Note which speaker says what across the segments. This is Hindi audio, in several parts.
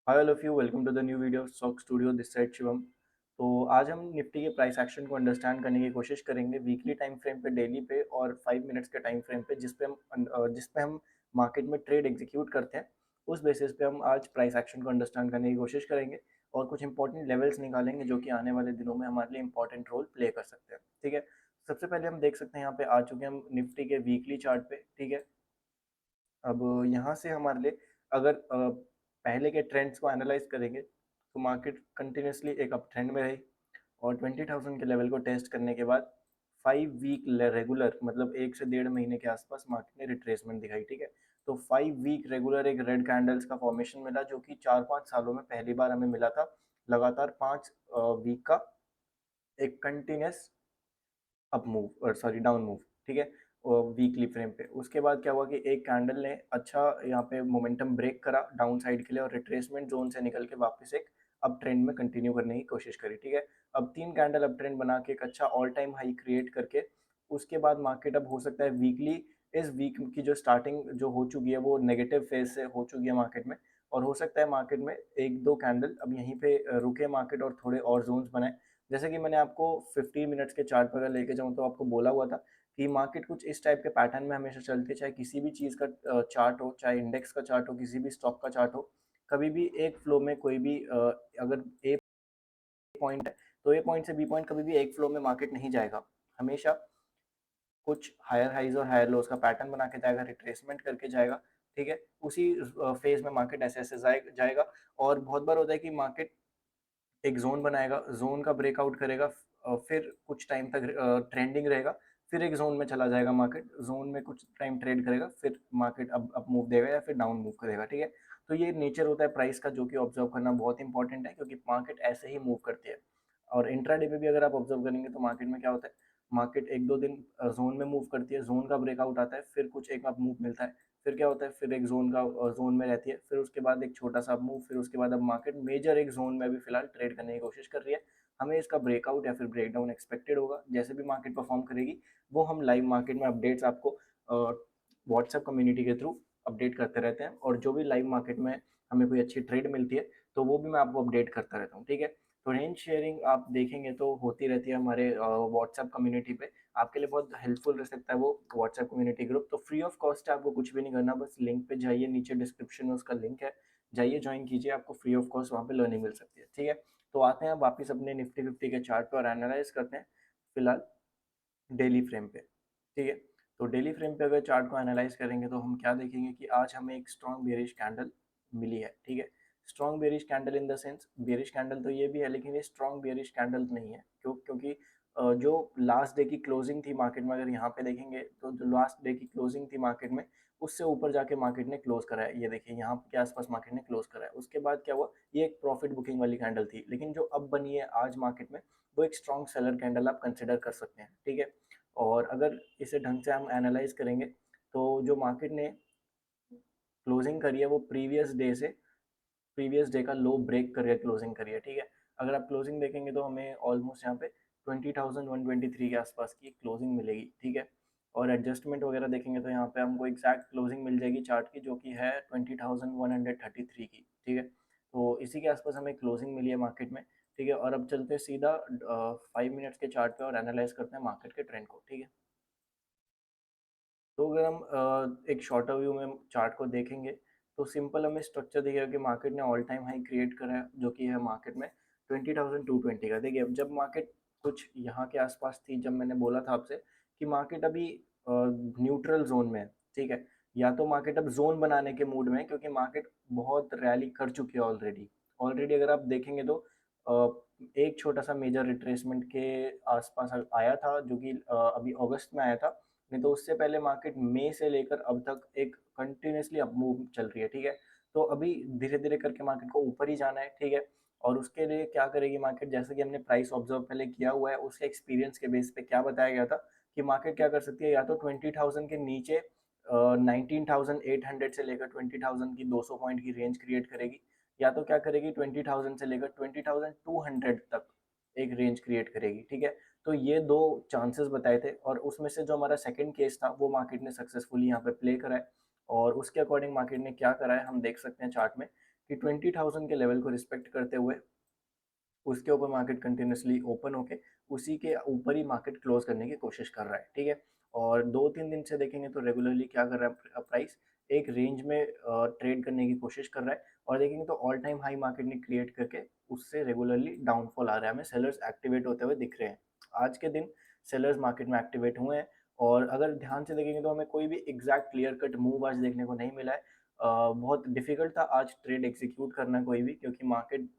Speaker 1: Hi all of you, welcome to the new video stock studio, this side Shivam. तो आज हम निफ्टी के प्राइस एक्शन को अंडरस्टैंड करने की कोशिश करेंगे वीकली टाइम फ्रेम पे, डेली पे और 5 मिनट्स के टाइम फ्रेम पे, जिस पे हम मार्केट में ट्रेड एग्जीक्यूट करते हैं। उस बेसिस पे हम आज प्राइस एक्शन को अंडरस्टैंड करने की कोशिश करेंगे और कुछ इंपॉर्टेंट लेवल्स निकालेंगे जो कि आने वाले दिनों में हमारे लिए इंपॉर्टेंट रोल प्ले कर सकते हैं। ठीक है, सबसे पहले हम देख सकते हैं, यहाँ पे आ चुके हैं हम निफ्टी के वीकली चार्ट पे। ठीक है, अब यहाँ से हमारे लिए अगर पहले के ट्रेंड्स को एनालाइज करेंगे तो मार्केट कंटिन्यूसली एक अप ट्रेंड में रही और 20,000 के लेवल को टेस्ट करने के बाद 5 वीक रेगुलर, मतलब 1 से 1.5 महीने के आसपास मार्केट ने रिट्रेसमेंट दिखाई। ठीक है, तो 5 वीक रेगुलर एक रेड कैंडल्स का फॉर्मेशन मिला जो कि 4-5 सालों में पहली बार हमें मिला था। लगातार 5 वीक का एक कंटिन्यूस अप मूव और सॉरी डाउन मूव। ठीक है, वीकली फ्रेम पे उसके बाद क्या हुआ कि एक कैंडल ने अच्छा यहाँ पे मोमेंटम ब्रेक करा डाउन साइड के लिए और रिट्रेसमेंट जोन से निकल के वापस एक अप ट्रेंड में कंटिन्यू करने की कोशिश करी। ठीक है, अब 3 कैंडल अप ट्रेंड बना के एक अच्छा ऑल टाइम हाई क्रिएट करके उसके बाद मार्केट अब हो सकता है वीकली, इस वीक की जो स्टार्टिंग जो हो चुकी है वो नेगेटिव फेज से हो चुकी है मार्केट में, और हो सकता है मार्केट में एक दो कैंडल अब यहीं पे रुके मार्केट और थोड़े और जोन्स बनाए। जैसे कि मैंने आपको 15 मिनट्स के चार्ट पर अगर लेके जाऊँ तो आपको बोला हुआ था कि मार्केट कुछ इस टाइप के पैटर्न में हमेशा चलती है, चाहे किसी भी चीज़ का चार्ट हो, चाहे इंडेक्स का चार्ट हो, किसी भी स्टॉक का चार्ट हो। कभी भी एक फ्लो में कोई भी अगर ए पॉइंट है तो ए पॉइंट से बी पॉइंट कभी भी एक फ्लो में मार्केट नहीं जाएगा। हमेशा कुछ हायर हाइज और हायर लोज का पैटर्न बना के जाएगा, रिट्रेसमेंट करके जाएगा। ठीक है, उसी फेज में मार्केट ऐसे ऐसे जाएगा। और बहुत बार होता है कि मार्केट एक जोन बनाएगा, जोन का ब्रेकआउट करेगा, फिर कुछ टाइम तक ट्रेंडिंग रहेगा, फिर एक जोन में चला जाएगा मार्केट, जोन में कुछ टाइम ट्रेड करेगा, फिर मार्केट अप मूव देगा या फिर डाउन मूव करेगा। ठीक है, तो ये नेचर होता है प्राइस का जो कि ऑब्जर्व करना बहुत इंपॉर्टेंट है क्योंकि मार्केट ऐसे ही मूव करती है। और इंट्राडे पे भी अगर आप ऑब्जर्व करेंगे तो मार्केट में क्या होता है, मार्केट एक दो दिन जोन में मूव करती है, जोन का ब्रेकआउट आता है, फिर कुछ एक अप मूव मिलता है, फिर क्या होता है, फिर एक जोन में रहती है, फिर उसके बाद एक छोटा सा मूव, फिर उसके बाद अब मार्केट मेजर एक जोन में अभी फिलहाल ट्रेड करने की कोशिश कर रही है। हमें इसका ब्रेकआउट या फिर ब्रेकडाउन एक्सपेक्टेड होगा। जैसे भी मार्केट परफॉर्म करेगी वो हम लाइव मार्केट में अपडेट्स आपको व्हाट्सएप कम्युनिटी के थ्रू अपडेट करते रहते हैं, और जो भी लाइव मार्केट में हमें कोई अच्छी ट्रेड मिलती है तो वो भी मैं आपको अपडेट करता रहता हूँ। ठीक है, तो रेंज शेयरिंग आप देखेंगे तो होती रहती है हमारे व्हाट्सएप कम्युनिटी पे। आपके लिए बहुत हेल्पफुल रह सकता है वो व्हाट्सएप कम्युनिटी ग्रुप। तो फ्री ऑफ कॉस्ट है, आपको कुछ भी नहीं करना, बस लिंक पे जाइए, नीचे डिस्क्रिप्शन में उसका लिंक है, जाइए ज्वाइन कीजिए, आपको फ्री ऑफ कॉस्ट वहाँ पे लर्निंग मिल सकती है। ठीक है, तो आते हैं वापस अपने निफ्टी फिफ्टी के चार्ट पर और एनालाइज करते हैं फिलहाल डेली फ्रेम पे। ठीक है, तो डेली फ्रेम पे अगर चार्ट को एनालाइज करेंगे तो हम क्या देखेंगे कि आज हमें एक स्ट्रॉन्ग बेरिश कैंडल मिली है। ठीक है, strong bearish candle in the sense, bearish candle तो ये भी है लेकिन ये स्ट्रॉन्ग बेरिश कैंडल नहीं है। क्योंकि जो लास्ट डे की क्लोजिंग थी मार्केट में, अगर यहाँ पे देखेंगे तो जो लास्ट डे की क्लोजिंग थी मार्केट में उससे ऊपर जाके मार्केट ने क्लोज करा है। ये देखिए यहाँ के आसपास मार्केट ने क्लोज करा है। उसके बाद क्या हुआ, ये एक प्रॉफिट बुकिंग वाली कैंडल थी, लेकिन जो अब बनी है आज मार्केट में वो एक स्ट्रॉन्ग सेलर कैंडल आप कंसिडर कर सकते हैं। ठीक है, और अगर इसे ढंग से हम एनालाइज करेंगे तो जो मार्केट ने क्लोजिंग करी है वो प्रीवियस डे का लो ब्रेक करके क्लोजिंग करी है। ठीक है, अगर आप क्लोजिंग देखेंगे तो हमें ऑलमोस्ट यहाँ पे 20,123 के आसपास की क्लोजिंग मिलेगी। ठीक है, और एडजस्टमेंट वगैरह देखेंगे तो यहाँ पे हमको एग्जैक्ट क्लोजिंग मिल जाएगी चार्ट की जो कि है 20,133 की। ठीक है, तो इसी के आसपास हमें क्लोजिंग मिली है मार्केट में। ठीक है, और अब चलते हैं सीधा 5 मिनट्स के चार्ट पे और एनालाइज करते हैं मार्केट के ट्रेंड को। ठीक है, तो अगर हम एक शॉर्टर व्यू में चार्ट को देखेंगे तो सिंपल हमें स्ट्रक्चर दिखेगा कि मार्केट ने ऑल टाइम हाई क्रिएट करा है जो कि है मार्केट में 20,220 का। देखिए, जब मार्केट कुछ यहाँ के आसपास थी, जब मैंने बोला था आपसे कि मार्केट अभी न्यूट्रल जोन में है। ठीक है, या तो मार्केट अब जोन बनाने के मूड में है क्योंकि मार्केट बहुत रैली कर चुकी है ऑलरेडी। ऑलरेडी अगर आप देखेंगे तो एक छोटा सा मेजर रिट्रेसमेंट के आसपास आया था जो कि अभी अगस्त में आया था, नहीं तो उससे पहले मार्केट मई से लेकर अब तक एक कंटिन्यूसली अप मूव चल रही है। ठीक है, तो अभी धीरे धीरे करके मार्केट को ऊपर ही जाना है। ठीक है, और उसके लिए क्या करेगी मार्केट, जैसे कि हमने प्राइस ऑब्जर्व पहले किया हुआ है उसके एक्सपीरियंस के बेस पे क्या बताया गया था कि मार्केट क्या कर सकती है, या तो 20,000 के नीचे 19,800 से लेकर 20,000 की 200 पॉइंट की रेंज क्रिएट करेगी, या तो क्या करेगी 20,000 से लेकर 20,200 तक एक रेंज क्रिएट करेगी। ठीक है, तो ये दो चांसेस बताए थे और उसमें से जो हमारा सेकंड केस था वो मार्केट ने सक्सेसफुली यहाँ पे प्ले करा है। और उसके अकॉर्डिंग मार्केट ने क्या करा है हम देख सकते हैं चार्ट में कि 20,000 के लेवल को रिस्पेक्ट करते हुए उसके ऊपर मार्केट कंटिन्यूसली ओपन होके उसी के ऊपर ही मार्केट क्लोज करने की कोशिश कर रहा है, ठीक है। और 2-3 दिन से देखेंगे तो रेगुलरली क्या कर रहा है प्राइस एक रेंज में ट्रेड करने की कोशिश कर रहा है, और देखेंगे तो ऑल टाइम हाई मार्केट ने क्रिएट करके उससे रेगुलरली डाउनफॉल आ रहा है, हमें सेलर्स एक्टिवेट होते हुए दिख रहे हैं। आज के दिन सेलर्स मार्केट में एक्टिवेट हुए हैं, और अगर ध्यान से देखेंगे तो हमें कोई भी एग्जैक्ट क्लियर कट मूव आज देखने को नहीं मिला है। बहुत डिफिकल्ट था आज ट्रेड एग्जीक्यूट करना कोई भी, क्योंकि मार्केट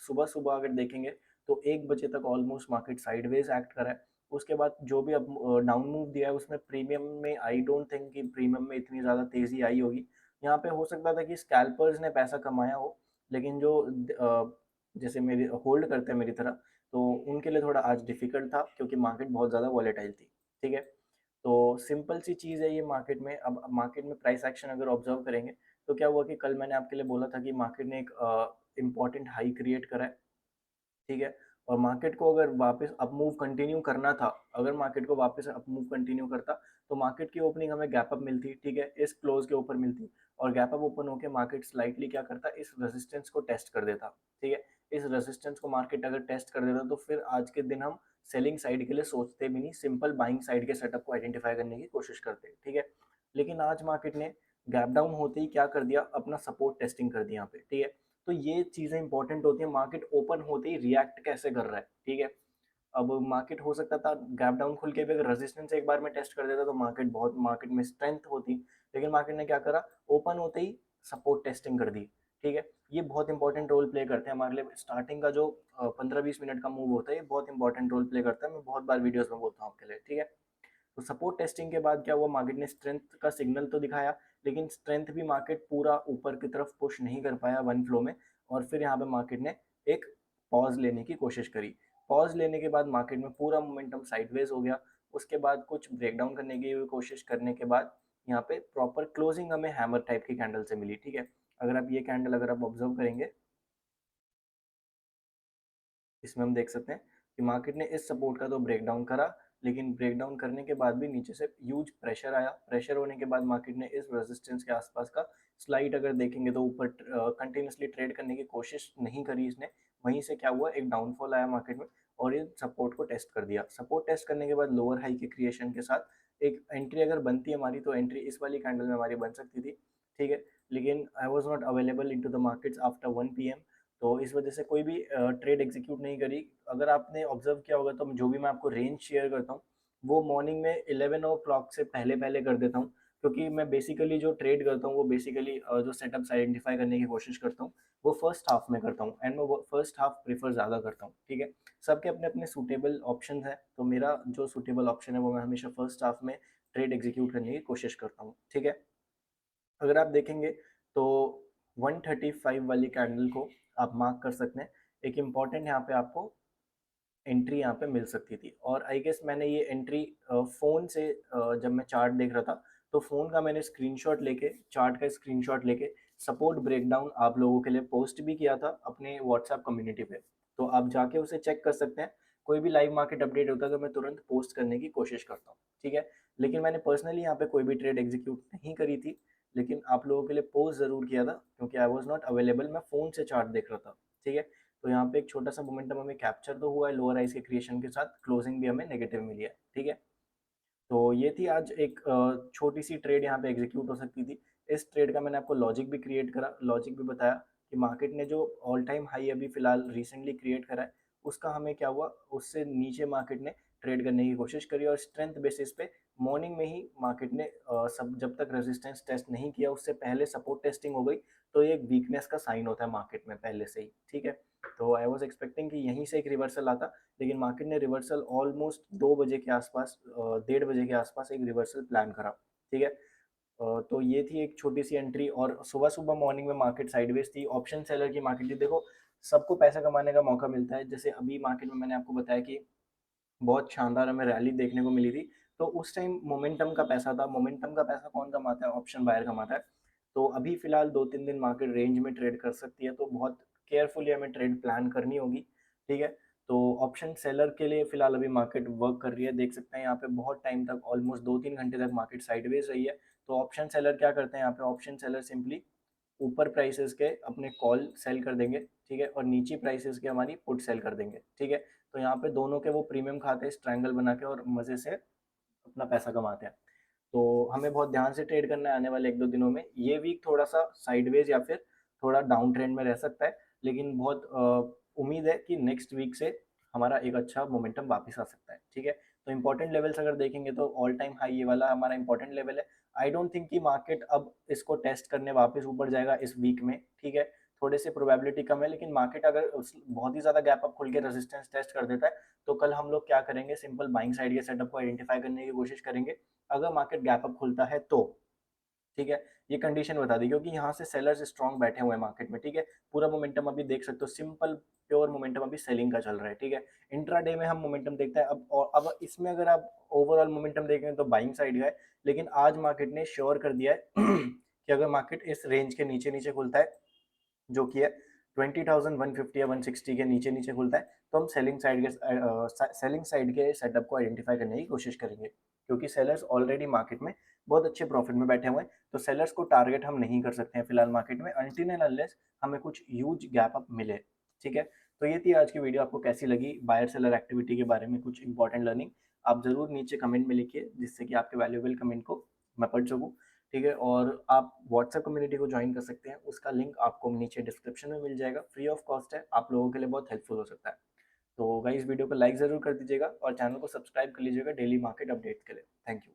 Speaker 1: सुबह सुबह अगर देखेंगे तो 1 बजे तक ऑलमोस्ट मार्केट साइडवेज एक्ट करा है। उसके बाद जो भी अब डाउन मूव दिया है उसमें प्रीमियम में आई डोंट थिंक कि प्रीमियम में इतनी ज़्यादा तेज़ी आई होगी। यहाँ पे हो सकता था कि स्कैल्पर्स ने पैसा कमाया हो, लेकिन जो जैसे मेरे होल्ड करते हैं मेरी तरह, तो उनके लिए थोड़ा आज डिफिकल्ट था क्योंकि मार्केट बहुत ज़्यादा वॉलेटाइल थी, ठीक है। तो सिंपल सी चीज़ है ये मार्केट में। अब मार्केट में प्राइस एक्शन अगर ऑब्जर्व करेंगे तो क्या हुआ कि कल मैंने आपके लिए बोला था कि मार्केट ने एक इम्पॉर्टेंट हाई क्रिएट करा है, ठीक है। और मार्केट को अगर वापस अप मूव कंटिन्यू करना था, अगर मार्केट को वापस अप मूव कंटिन्यू करता तो मार्केट की ओपनिंग हमें गैप अप मिलती, ठीक है, इस क्लोज के ऊपर मिलती, और गैप अप ओपन होकर मार्केट स्लाइटली क्या करता, इस रेजिस्टेंस को टेस्ट कर देता, ठीक है। इस रेजिस्टेंस को मार्केट अगर टेस्ट कर देता तो फिर आज के दिन हम सेलिंग साइड के लिए सोचते भी नहीं, सिंपल बाइंग साइड के सेटअप को आइडेंटिफाई करने की कोशिश करते, ठीक है। लेकिन आज मार्केट ने गैप डाउन होते ही क्या कर दिया, अपना सपोर्ट टेस्टिंग कर दिया यहाँ पे, ठीक है। तो ये चीज़ें इंपॉर्टेंट होती है, मार्केट ओपन होते ही रिएक्ट कैसे कर रहा है, ठीक है। अब मार्केट हो सकता था गैप डाउन खुल के भी अगर रेजिस्टेंस एक बार में टेस्ट कर देता तो मार्केट में स्ट्रेंथ होती, लेकिन मार्केट ने क्या करा, ओपन होते ही सपोर्ट टेस्टिंग कर दी, ठीक है। ये बहुत इंपॉर्टेंट रोल प्ले करते हैं हमारे लिए। स्टार्टिंग का जो 15-20 मिनट का मूव होता है ये बहुत इंपॉर्टेंट रोल प्ले करता है, मैं बहुत बार वीडियोस में बोलता हूँ आपके लिए, ठीक है। तो सपोर्ट टेस्टिंग के बाद क्या हुआ, मार्केट ने स्ट्रेंथ का सिग्नल तो दिखाया, लेकिन स्ट्रेंथ भी मार्केट पूरा ऊपर की तरफ पुश नहीं कर पाया वन फ्लो में, और फिर यहाँ पे मार्केट ने एक पॉज लेने की कोशिश करी। पॉज लेने के बाद मार्केट में पूरा मोमेंटम साइडवेज हो गया। उसके बाद कुछ ब्रेकडाउन करने की कोशिश करने के बाद यहाँ पे प्रॉपर क्लोजिंग हमें हैमर टाइप की कैंडल से मिली, ठीक है। अगर आप ये कैंडल अगर आप ऑब्जर्व करेंगे, इसमें हम देख सकते हैं कि मार्केट ने इस सपोर्ट का तो ब्रेकडाउन करा, लेकिन ब्रेकडाउन करने के बाद भी नीचे से ह्यूज प्रेशर आया। प्रेशर होने के बाद मार्केट ने इस रेजिस्टेंस के आसपास का स्लाइड अगर देखेंगे तो ऊपर कंटिन्यूसली ट्रेड करने की कोशिश नहीं करी इसने। वहीं से क्या हुआ, एक डाउनफॉल आया मार्केट में और ये सपोर्ट को टेस्ट कर दिया। सपोर्ट टेस्ट करने के बाद लोअर हाई के क्रिएशन के साथ एक एंट्री अगर बनती है हमारी, तो एंट्री इस वाली कैंडल में हमारी बन सकती थी, ठीक है। लेकिन I was not available in to the markets after 1 PM, तो इस वजह से कोई भी ट्रेड एग्जीक्यूट नहीं करी। अगर आपने ऑब्जर्व किया होगा तो जो भी मैं आपको रेंज शेयर करता हूँ वो मॉर्निंग में 11 o'clock से पहले पहले कर देता हूँ, क्योंकि मैं बेसिकली जो ट्रेड करता हूँ वो बेसिकली जो सेटअप्स आइडेंटिफाई करने की कोशिश करता हूँ वो फर्स्ट हाफ में करता हूँ, एंड मैं वो फर्स्ट हाफ प्रीफर ज़्यादा करता हूँ, ठीक है। सबके अपने अपने सूटेबल ऑप्शन है, तो मेरा जो सूटेबल ऑप्शन है वो मैं हमेशा फर्स्ट हाफ में ट्रेड एग्जीक्यूट करने की कोशिश करता हूँ, ठीक है। अगर आप देखेंगे तो 135 वाली कैंडल को आप मार्क कर सकते हैं। एक इम्पॉर्टेंट यहाँ पे आपको एंट्री यहाँ पे मिल सकती थी, और आई गेस मैंने ये एंट्री फ़ोन से जब मैं चार्ट देख रहा था तो फ़ोन का मैंने स्क्रीनशॉट लेके, चार्ट का स्क्रीनशॉट लेके सपोर्ट ब्रेकडाउन आप लोगों के लिए पोस्ट भी किया था अपने व्हाट्सएप कम्युनिटी पे, तो आप जाके उसे चेक कर सकते हैं। कोई भी लाइव मार्केट अपडेट होता है तो मैं तुरंत पोस्ट करने की कोशिश करता हूँ, ठीक है। लेकिन मैंने पर्सनली यहाँ पे कोई भी ट्रेड एग्जीक्यूट नहीं करी थी, लेकिन आप लोगों के लिए पोस्ट ज़रूर किया था क्योंकि आई वॉज नॉट अवेलेबल, मैं फ़ोन से चार्ट देख रहा था, ठीक है। तो यहाँ पे एक छोटा सा मोमेंटम हमें कैप्चर तो हुआ है लोअर आइस के क्रिएशन के साथ, क्लोजिंग भी हमें नेगेटिव मिली है, ठीक है। तो ये थी आज एक छोटी सी ट्रेड यहाँ पे एग्जीक्यूट हो सकती थी। इस ट्रेड का मैंने आपको लॉजिक भी क्रिएट करा, लॉजिक भी बताया कि मार्केट ने जो ऑल टाइम हाई अभी फिलहाल रिसेंटली क्रिएट करा है उसका हमें क्या हुआ, उससे नीचे मार्केट ने ट्रेड करने की कोशिश करी, और स्ट्रेंथ बेसिस पे मॉर्निंग में ही मार्केट ने सब जब तक रेजिस्टेंस टेस्ट नहीं किया उससे पहले सपोर्ट टेस्टिंग हो गई, तो ये एक वीकनेस का साइन होता है मार्केट में पहले से ही, ठीक है। तो आई वॉज एक्सपेक्टिंग कि यहीं से एक रिवर्सल आता, लेकिन मार्केट ने रिवर्सल ऑलमोस्ट 2 बजे के आसपास 1:30 बजे के आसपास एक रिवर्सल प्लान करा, ठीक है। तो ये थी एक छोटी सी एंट्री, और सुबह सुबह मॉर्निंग में मार्केट साइडवेज थी, ऑप्शन सेलर की मार्केट थी। देखो सबको पैसा कमाने का मौका मिलता है, जैसे अभी मार्केट में मैंने आपको बताया कि बहुत शानदार हमें रैली देखने को मिली थी, तो उस टाइम मोमेंटम का पैसा था। मोमेंटम का पैसा कौन कमाता है, ऑप्शन बायर कमाता है। तो अभी फिलहाल 2-3 दिन मार्केट रेंज में ट्रेड कर सकती है, तो बहुत केयरफुली हमें ट्रेड प्लान करनी होगी, ठीक है। तो ऑप्शन सेलर के लिए फिलहाल अभी मार्केट वर्क कर रही है, देख सकते हैं यहाँ पे बहुत टाइम तक ऑलमोस्ट 2-3 घंटे तक मार्केट साइडवेज रही है। तो ऑप्शन सेलर क्या करते हैं यहाँ पे, ऑप्शन सेलर सिंपली ऊपर प्राइसेस के अपने कॉल सेल कर देंगे, ठीक है, और नीची प्राइसेस के हमारी पुट सेल कर देंगे, ठीक है। तो यहाँ पे दोनों के वो प्रीमियम खाते हैं ट्रायंगल बना के और मज़े से अपना पैसा कमाते हैं। तो हमें बहुत ध्यान से ट्रेड करना है आने वाले 1-2 दिनों में। ये वीक थोड़ा-सा साइडवेज या फिर थोड़ा डाउन ट्रेंड में रह सकता है, लेकिन बहुत उम्मीद है कि नेक्स्ट वीक से हमारा एक अच्छा मोमेंटम वापस आ सकता है, ठीक है। तो इंपॉर्टेंट लेवल्स अगर देखेंगे तो ऑल टाइम हाई ये वाला हमारा इंपॉर्टेंट लेवल है। आई डोंट थिंक कि मार्केट अब इसको टेस्ट करने वापस ऊपर जाएगा इस वीक में, ठीक है। थोड़े से प्रोबेबिलिटी कम है, लेकिन मार्केट अगर बहुत ही ज़्यादा गैप अप खुल के रेजिस्टेंस टेस्ट कर देता है, तो कल हम लोग क्या करेंगे, सिंपल बाइंग साइड के सेटअप को आइडेंटिफाई करने की कोशिश करेंगे। अगर मार्केट गैप अप खुलता है तो, ठीक है, ये कंडीशन बता दी, क्योंकि यहाँ से सेलर्स स्ट्रॉन्ग बैठे हुए हैं मार्केट में, ठीक है। पूरा मोमेंटम अभी देख सकते हो, सिंपल प्योर मोमेंटम अभी सेलिंग का चल रहा है, ठीक है। इंट्राडे में हम मोमेंटम देखते हैं अब, और अब इसमें अगर आप ओवरऑल मोमेंटम देखें तो बाइंग साइड का है, लेकिन आज मार्केट ने श्योर कर दिया है कि अगर मार्केट इस रेंज के नीचे नीचे खुलता है, जो कि है 20,150 या 160 के नीचे नीचे खुलता है, तो हम सेलिंग साइड के सेटअप को आइडेंटिफाई करने की कोशिश करेंगे, क्योंकि सेलर्स ऑलरेडी मार्केट में बहुत अच्छे प्रॉफिट में बैठे हुए हैं। तो सेलर्स को टारगेट हम नहीं कर सकते हैं फिलहाल मार्केट में, अनटिल एंड अनलेस हमें कुछ ह्यूज गैप अप मिले, ठीक है। तो ये थी आज की वीडियो, आपको कैसी लगी बायर सेलर एक्टिविटी के बारे में कुछ इंपॉर्टेंट लर्निंग, आप जरूर नीचे कमेंट में लिखिए, जिससे कि आपके वैल्यूएबल कमेंट को मैं पढ़ सकूँ, ठीक है। और आप व्हाट्सएप कम्युनिटी को ज्वाइन कर सकते हैं, उसका लिंक आपको नीचे डिस्क्रिप्शन में मिल जाएगा, फ्री ऑफ कॉस्ट है, आप लोगों के लिए बहुत हेल्पफुल हो सकता है। तो गाइस वीडियो को लाइक ज़रूर कर दीजिएगा और चैनल को सब्सक्राइब कर लीजिएगा डेली मार्केट अपडेट्स के लिए। Thank you.